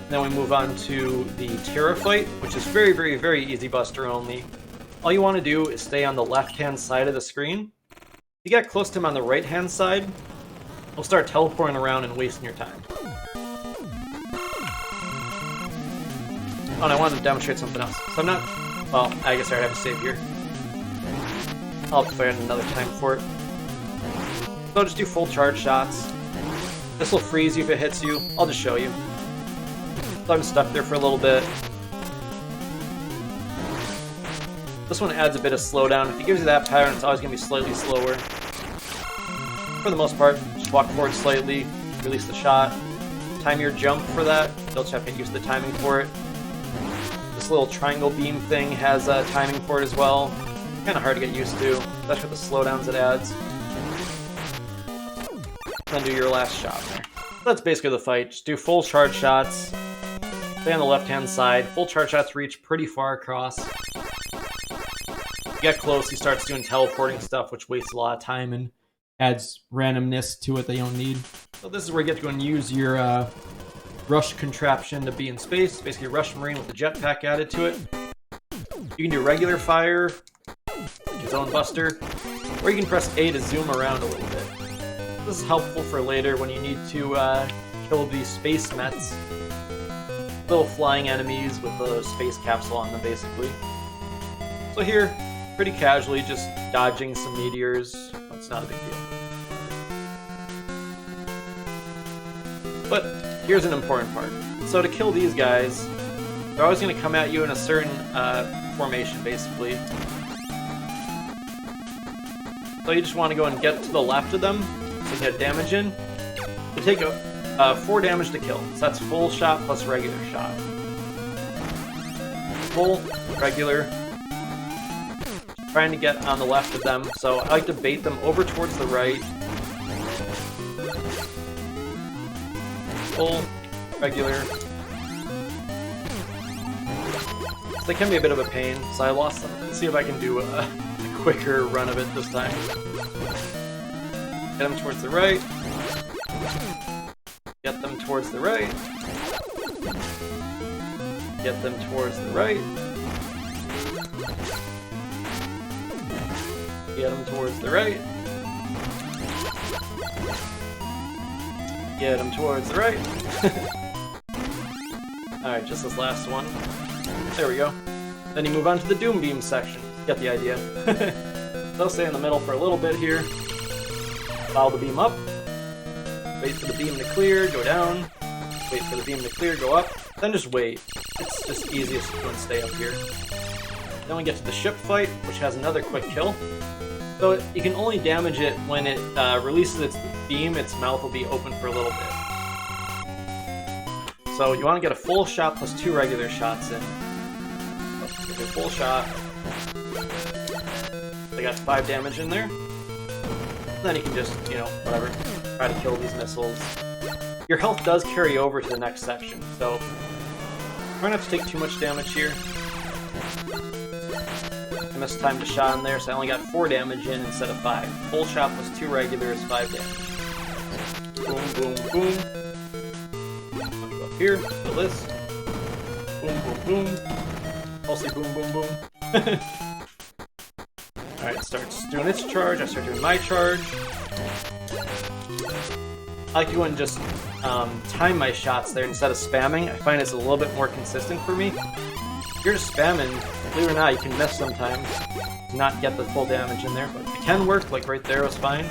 Then we move on to the Terra Fight, which is very, very, very easy buster only. All you want to do is stay on the left-hand side of the screen. If you get close to him on the right-hand side, he'll start teleporting around and wasting your time. Oh, and I wanted to demonstrate something else. So I'm not... Well, I guess I already have a save here. I'll have to play it another time for it. So I'll just do full charge shots. This will freeze you if it hits you. I'll just show you. So I'm stuck there for a little bit. This one adds a bit of slowdown. If he gives you that pattern, it's always going to be slightly slower. For the most part, just walk forward slightly, release the shot, time your jump for that. You'll just have to get used to the timing for it. This little triangle beam thing has timing for it as well. Kind of hard to get used to, especially with the slowdowns it adds. Then do your last shot there. That's basically the fight. Just do full charge shots. Stay on the left-hand side. Full charge shots reach pretty far across. Get close, he starts doing teleporting stuff, which wastes a lot of time and adds randomness to it that you don't need. So this is where you get to go and use your rush contraption to be in space. Basically, Rush Marine with the jetpack added to it. You can do regular fire, like his own buster, or you can press A to zoom around a little bit. This is helpful for later when you need to kill these space mets. Little flying enemies with the space capsule on them, basically. So here, pretty casually, just dodging some meteors. It's not a big deal. But here's an important part. So to kill these guys, they're always going to come at you in a certain formation, basically. So you just want to go and get to the left of them, so you get damage in. You take 4 damage to kill. So that's full shot plus regular shot. Full, regular. Trying to get on the left of them, so I like to bait them over towards the right. Full, regular. So they can be a bit of a pain, so I lost them. Let's see if I can do a quicker run of it this time. Get them towards the right. Get them towards the right. Get them towards the right. Get them towards the right. Get them towards the right. Alright, just this last one. There we go. Then you move on to the Doom Beam section. Get the idea. They'll stay in the middle for a little bit here. Follow the beam up. Wait for the beam to clear, go down. Wait for the beam to clear, go up. Then just wait. It's just easiest to go and stay up here. Then we get to the ship fight, which has another quick kill. So you can only damage it when it releases its beam, its mouth will be open for a little bit. So you want to get a full shot plus 2 regular shots in. So get a full shot. They got 5 damage in there. And then you can just, whatever, try to kill these missiles. Your health does carry over to the next section, so try not to take too much damage here. I mistimed a shot in there, so I only got 4 damage in instead of 5. Full shot plus 2 regular is 5 damage. Boom, boom, boom. I'll go up here, kill this. Boom, boom, boom. Mostly boom, boom, boom. Alright, it starts doing its charge, I start doing my charge. I like to go and just time my shots there instead of spamming. I find it's a little bit more consistent for me. If you're just spamming, believe it or not, you can miss sometimes. Not get the full damage in there, but it can work, like right there was fine.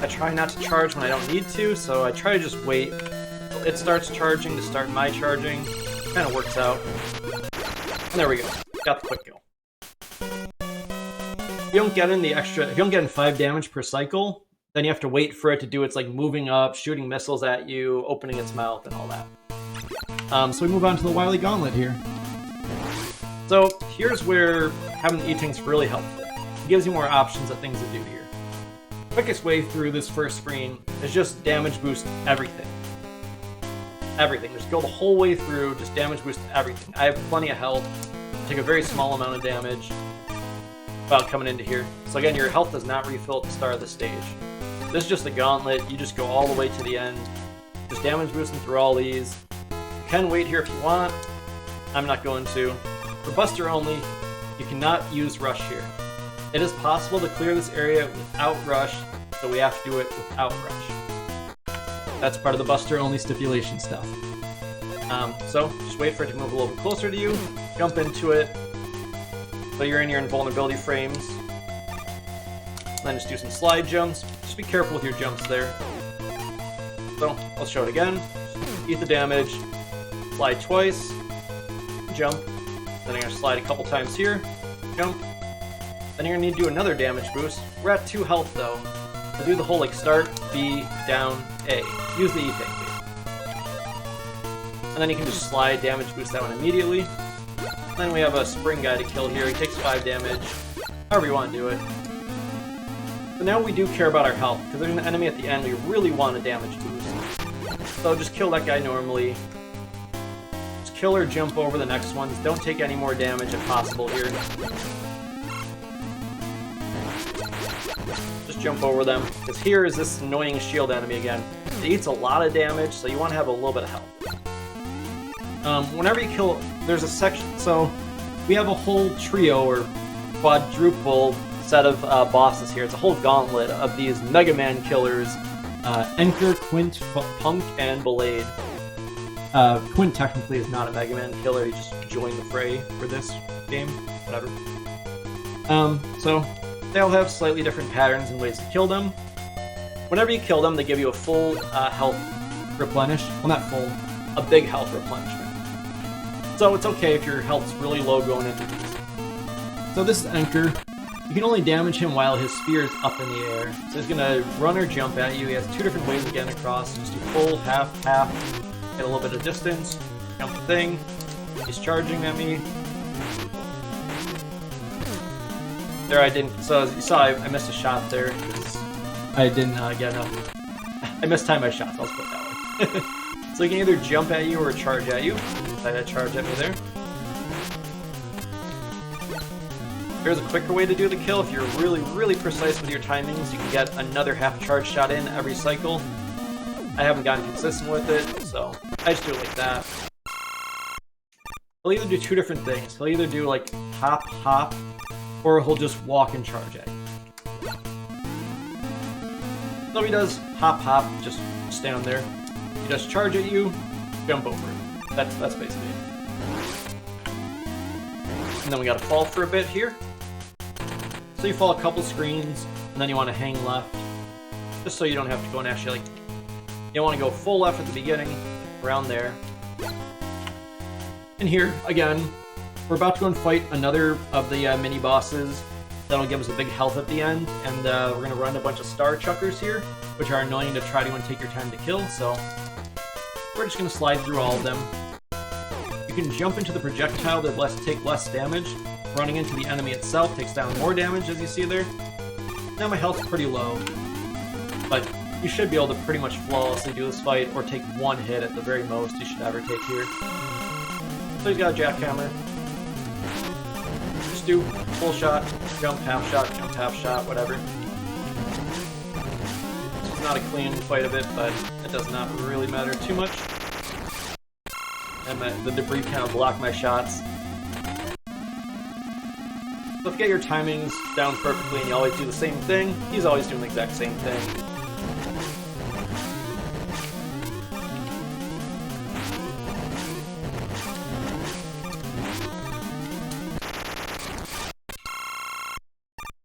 I try not to charge when I don't need to, so I try to just wait till it starts charging to start my charging. Kind of works out. And there we go. Got the quick kill. If you don't get in 5 damage per cycle, then you have to wait for it to do its moving up, shooting missiles at you, opening its mouth, and all that. So we move on to the Wily Gauntlet here. So here's where having the E-Tank's really helpful. It gives you more options of things to do here. Quickest way through this first screen is just damage boost everything. Everything. Just go the whole way through, just damage boost everything. I have plenty of health. Take a very small amount of damage without coming into here. So again, your health does not refill at the start of the stage. This is just the gauntlet. You just go all the way to the end. Just damage boosting through all these. You can wait here if you want. I'm not going to. For Buster only, you cannot use Rush here. It is possible to clear this area without Rush, so we have to do it without Rush. That's part of the Buster only stipulation stuff. So just wait for it to move a little bit closer to you, jump into it, so you're in your invulnerability frames. Then just do some slide jumps. Just be careful with your jumps there. So I'll show it again. Just eat the damage, slide twice, jump. Then you're gonna slide a couple times here, jump. Then you're gonna need to do another damage boost. We're at 2 health though. So do the whole like start, B, down, A. Use the E thing. And then you can just slide damage boost that one immediately. Then we have a spring guy to kill here. He takes 5 damage. However you want to do it. So now we do care about our health, because there's an enemy at the end we really want a damage boost. So just kill that guy normally. Just kill or jump over the next ones. Don't take any more damage if possible here. Just jump over them, because here is this annoying shield enemy again. It eats a lot of damage, so you want to have a little bit of health. Whenever you kill, there's a section, so we have a whole trio or quadruple set of bosses here. It's a whole gauntlet of these Mega Man killers, Enker, Quint, Punk, and Ballade. Quint technically is not a Mega Man killer, he just joined the fray for this game, whatever. So they all have slightly different patterns and ways to kill them. Whenever you kill them, they give you a full health replenish. Well, not full, a big health replenishment. So it's okay if your health's really low going into these. So this is Enker. You can only damage him while his spear is up in the air. So he's gonna run or jump at you. He has 2 different ways of getting across. Just do full, half, get a little bit of distance, jump the thing. He's charging at me. There I didn't, so as you saw, I missed a shot there because I didn't get enough. I mistimed my shots, I'll put it that way. So he can either jump at you or charge at you. Decided to charge at me there. There's a quicker way to do the kill. If you're really, really precise with your timings, you can get another half charge shot in every cycle. I haven't gotten consistent with it, so I just do it like that. He'll either do 2 different things. He'll either do like hop, hop, or he'll just walk and charge at you. So he does hop, hop, just stand there. He does charge at you, jump over it. That's basically it. And then we gotta fall for a bit here. So you fall a couple screens, and then you want to hang left, just so you don't have to go and actually, like, you don't want to go full left at the beginning, around there. And here, again, we're about to go and fight another of the mini-bosses. That'll give us a big health at the end, and we're going to run a bunch of star chuckers here, which are annoying to try to take your time to kill, so we're just going to slide through all of them. You can jump into the projectile that take less damage. Running into the enemy itself takes down more damage, as you see there. Now my health's pretty low, but you should be able to pretty much flawlessly do this fight, or take 1 hit at the very most you should ever take here. So he's got a jackhammer. Just do full shot, jump half shot, whatever. It's not a clean fight of it, but it does not really matter too much. And the debris kind of block my shots. So if you get your timings down perfectly and you always do the same thing, he's always doing the exact same thing.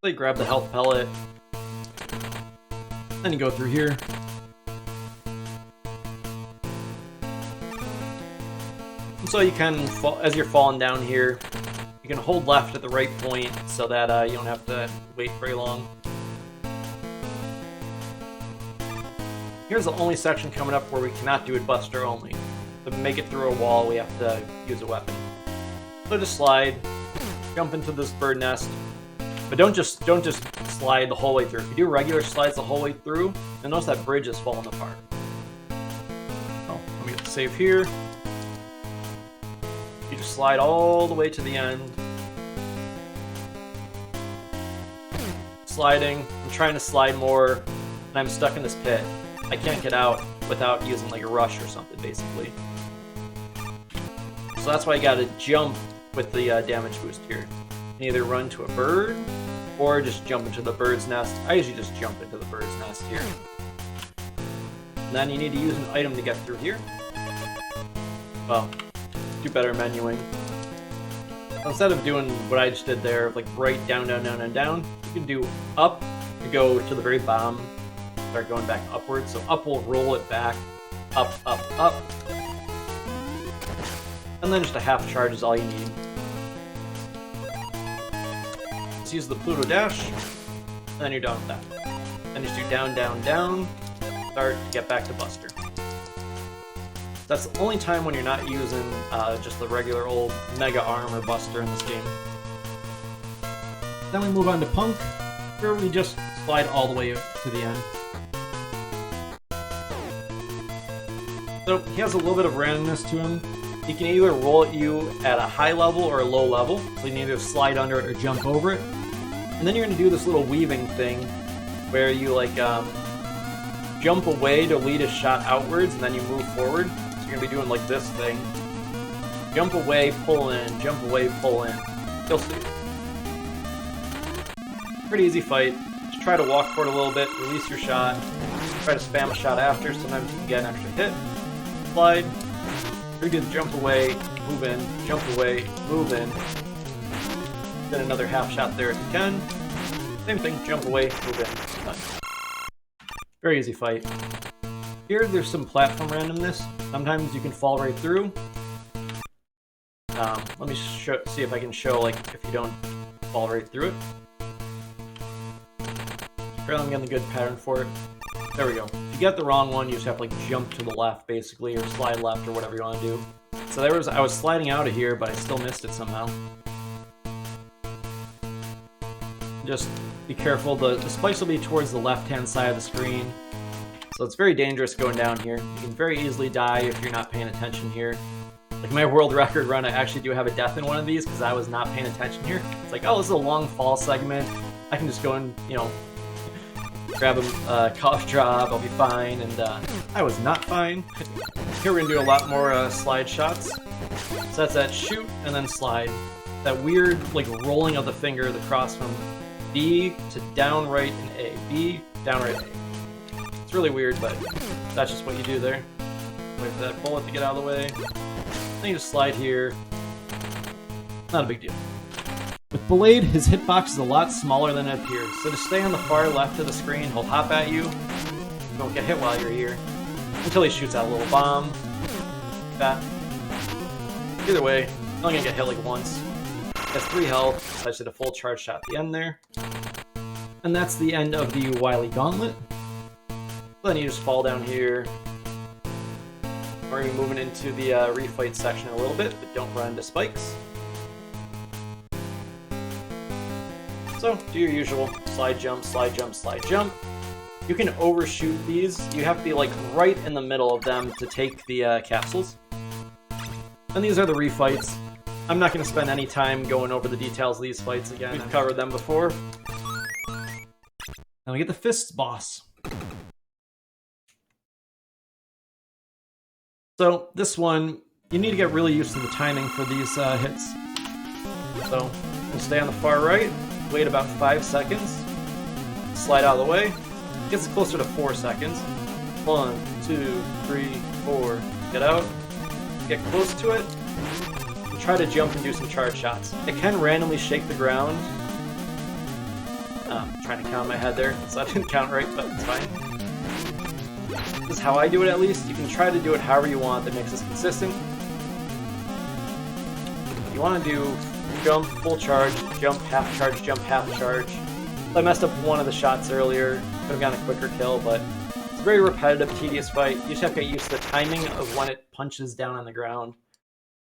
So you grab the health pellet, then you go through here. And so you can, as you're falling down here, you can hold left at the right point so that you don't have to wait very long. Here's the only section coming up where we cannot do it Buster only. To make it through a wall, we have to use a weapon. So just slide, jump into this bird nest, but don't just slide the whole way through. If you do regular slides the whole way through, you'll notice that bridge is falling apart. So let me get the save here. You just slide all the way to the end. Sliding, I'm trying to slide more, and I'm stuck in this pit. I can't get out without using like a rush or something, basically. So that's why you gotta jump with the damage boost here. You can either run to a bird, or just jump into the bird's nest. I usually just jump into the bird's nest here. And then you need to use an item to get through here. Well, do better menuing. Instead of doing what I just did there, like right, down, down, down, and down, you can do up to go to the very bottom, start going back upwards. So up will roll it back, up, up, up. And then just a half charge is all you need. Just use the Pluto dash, and then you're done with that. Then just do down, down, down, start to get back to Buster. That's the only time when you're not using just the regular old Mega Arm or Buster in this game. Then we move on to Punk, where we just slide all the way to the end. So he has a little bit of randomness to him. He can either roll at you at a high level or a low level, so you can either slide under it or jump over it. And then you're going to do this little weaving thing, where you like jump away to lead a shot outwards, and then you move forward. So you're going to be doing like this thing. Jump away, pull in, jump away, pull in. You'll see. Pretty easy fight. Just try to walk forward a little bit, release your shot, try to spam a shot after, sometimes you can get an extra hit. Slide, redo the jump away, move in, jump away, move in. Then another half shot there if you can. Same thing, jump away, move in. Done. Very easy fight. Here, there's some platform randomness. Sometimes you can fall right through. Let me see if I can show like if you don't fall right through it. Apparently I'm getting a good pattern for it. There we go. If you get the wrong one, you just have to like jump to the left basically, or slide left, or whatever you want to do. So I was sliding out of here, but I still missed it somehow. Just be careful, the spikes will be towards the left-hand side of the screen. So it's very dangerous going down here. You can very easily die if you're not paying attention here. Like my world record run, I actually do have a death in one of these because I was not paying attention here. It's like, oh, this is a long fall segment. I can just go and, you know, grab a cough drop, I'll be fine, and I was not fine. Here we're gonna do a lot more slide shots. So that's that shoot and then slide. That weird like rolling of the finger, the cross from B to down right and A. B, down right, A. It's really weird, but that's just what you do there. Wait for that bullet to get out of the way. Then you just slide here. Not a big deal. With Ballade, his hitbox is a lot smaller than it appears, so to stay on the far left of the screen, he'll hop at you. You won't get hit while you're here, until he shoots out a little bomb. Like that. Either way, you're only gonna get hit like once. He has 3 health, so I just did a full charge shot at the end there. And that's the end of the Wily Gauntlet. Then you just fall down here. We're gonna be moving into the refight section a little bit, but don't run into spikes. So, do your usual slide jump, slide jump, slide jump. You can overshoot these. You have to be like right in the middle of them to take the capsules. And these are the refights. I'm not going to spend any time going over the details of these fights again. We've covered them before. Now we get the fists boss. So this one, you need to get really used to the timing for these hits. So we'll stay on the far right. Wait about 5 seconds, slide out of the way, gets closer to 4 seconds. 1, 2, 3, 4, get out, get close to it, and try to jump and do some charge shots. It can randomly shake the ground. I'm trying to count in my head there, so I didn't count right, but it's fine. This is how I do it at least. You can try to do it however you want that makes this consistent. If you want to do jump, full charge, jump, half charge, jump, half charge. I messed up one of the shots earlier. Could have gotten a quicker kill, but it's a very repetitive, tedious fight. You just have to get used to the timing of when it punches down on the ground.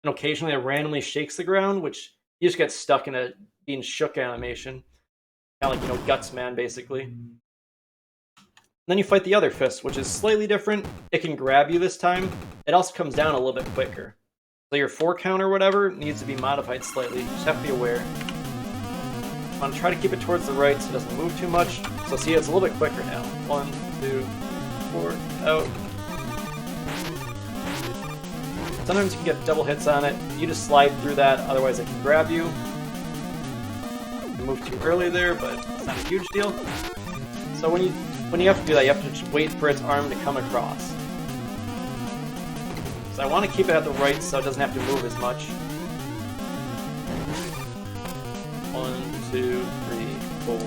And occasionally it randomly shakes the ground, which you just get stuck in a being shook animation. Kind of like, you know, Guts Man, basically. And then you fight the other fist, which is slightly different. It can grab you this time. It also comes down a little bit quicker. So your 4 count or whatever needs to be modified slightly. You just have to be aware. I'm going to try to keep it towards the right so it doesn't move too much. So see, it's a little bit quicker now. 1, 2, 4, out. Sometimes you can get double hits on it. You just slide through that, otherwise it can grab you. You move too early there, but it's not a huge deal. So when you have to do that, you have to just wait for its arm to come across. So I want to keep it at the right so it doesn't have to move as much. 1, 2, 3, 4.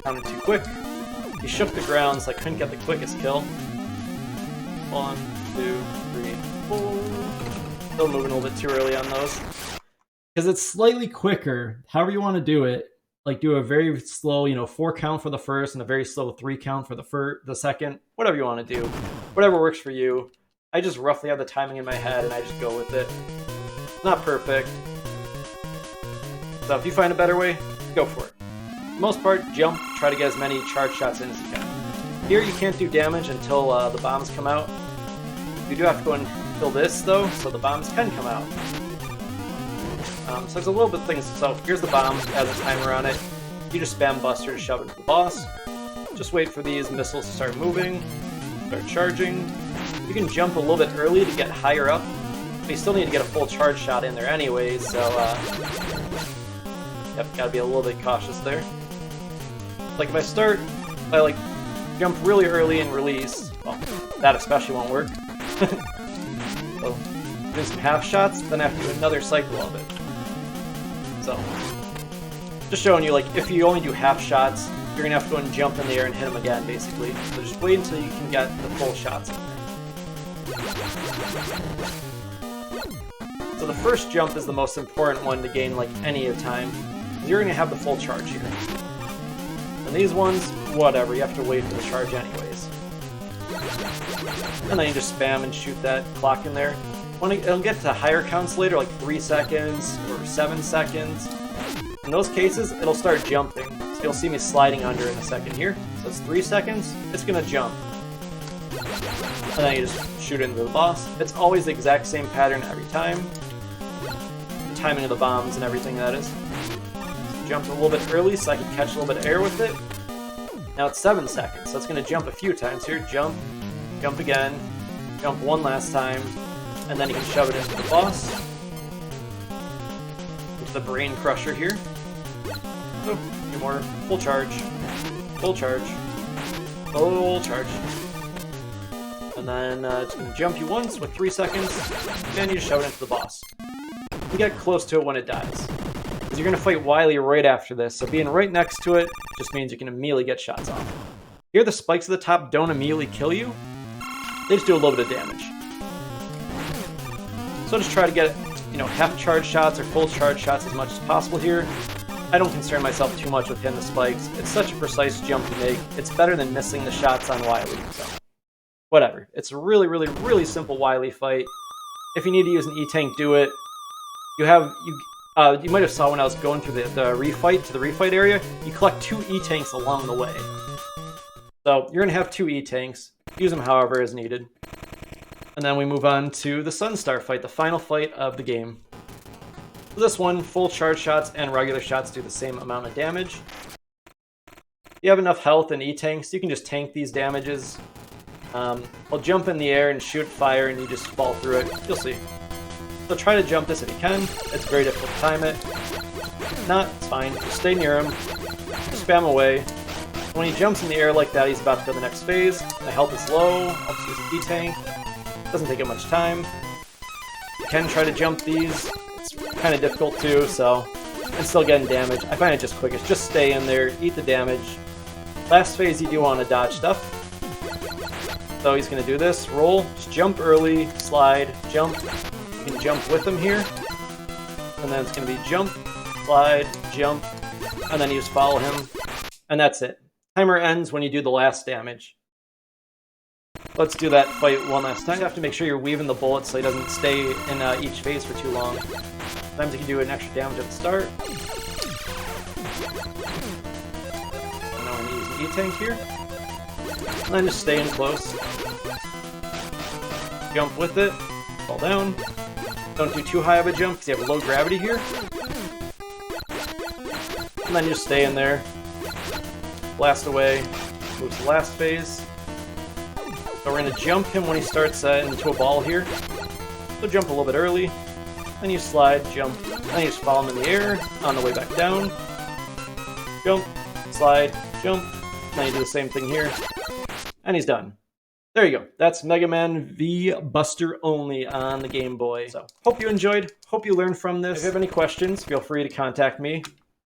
Counted too quick. He shook the ground, so I couldn't get the quickest kill. 1, 2, 3, 4. Still moving a little bit too early on those. Because it's slightly quicker, however you want to do it. Like do a very slow, 4 count for the first and a very slow 3 count for the second. Whatever you want to do. Whatever works for you. I just roughly have the timing in my head and I just go with it. Not perfect. So if you find a better way, go for it. For the most part, jump, try to get as many charge shots in as you can. Here you can't do damage until the bombs come out. You do have to go and kill this though, so the bombs can come out. So there's a little bit of things. So here's the bomb, has a timer on it. You just spam Buster to shove it into the boss. Just wait for these missiles to start moving, start charging. You can jump a little bit early to get higher up, but you still need to get a full charge shot in there anyways, so yep, gotta be a little bit cautious there. Like if I jump really early and release, well, that especially won't work. So, doing some half shots, then I have to do another cycle of it. So, just showing you, like, if you only do half shots, you're gonna have to go and jump in the air and hit them again, basically. So just wait until you can get the full shots in there. So the first jump is the most important one to gain, like, any time. You're gonna have the full charge here. And these ones, whatever, you have to wait for the charge anyways. And then you just spam and shoot that clock in there. It'll get to higher counts later, like 3 seconds or 7 seconds. In those cases, it'll start jumping. So you'll see me sliding under in a second here. So it's 3 seconds, it's gonna jump. And then you just shoot into the boss. It's always the exact same pattern every time. The timing of the bombs and everything, that is. Jumped a little bit early so I could catch a little bit of air with it. Now it's 7 seconds, so it's gonna jump a few times here. Jump, jump again, jump one last time, and then you can shove it into the boss. Into the brain crusher here. Oh, a few more. Full charge. Full charge. Full charge. And then it's going to jump you once with 3 seconds, and you just shove it into the boss. You get close to it when it dies. Because you're going to fight Wily right after this, so being right next to it just means you can immediately get shots off. Here the spikes at the top don't immediately kill you. They just do a little bit of damage. So just try to get, half charge shots or full charge shots as much as possible here. I don't concern myself too much with hitting the spikes. It's such a precise jump to make. It's better than missing the shots on Wily. So, whatever. It's a really, really, really simple Wily fight. If you need to use an E-Tank, do it. You might have saw when I was going through the refight area, you collect 2 E-Tanks along the way. So you're going to have 2 E-Tanks. Use them however is needed. And then we move on to the Sunstar fight, the final fight of the game. For this one, full charge shots and regular shots do the same amount of damage. If you have enough health and E-Tanks, you can just tank these damages. I'll jump in the air and shoot fire and you just fall through it. You'll see. So try to jump this if you can. It's very difficult to time it. If not, it's fine. Just stay near him. Just spam away. When he jumps in the air like that, he's about to go to the next phase. My health is low. I'll just use an E-Tank. Doesn't take up much time. You can try to jump these. It's kind of difficult too, so I'm still getting damage. I find it just quickest. Just stay in there, eat the damage. Last phase, you do want to dodge stuff. So he's going to do this. Roll. Just jump early. Slide. Jump. You can jump with him here. And then it's going to be jump, slide, jump, and then you just follow him. And that's it. Timer ends when you do the last damage. Let's do that fight one last time. You have to make sure you're weaving the bullets so he doesn't stay in each phase for too long. Sometimes you can do an extra damage at the start. And now I'm going to use an E-Tank here. And then just stay in close. Jump with it. Fall down. Don't do too high of a jump because you have low gravity here. And then you just stay in there. Blast away. Move to the last phase. So we're going to jump him when he starts into a ball here. So jump a little bit early. Then you slide, jump. Then you just follow him in the air on the way back down. Jump, slide, jump. Then you do the same thing here. And he's done. There you go. That's Mega Man V Buster only on the Game Boy. So, hope you enjoyed. Hope you learned from this. If you have any questions, feel free to contact me.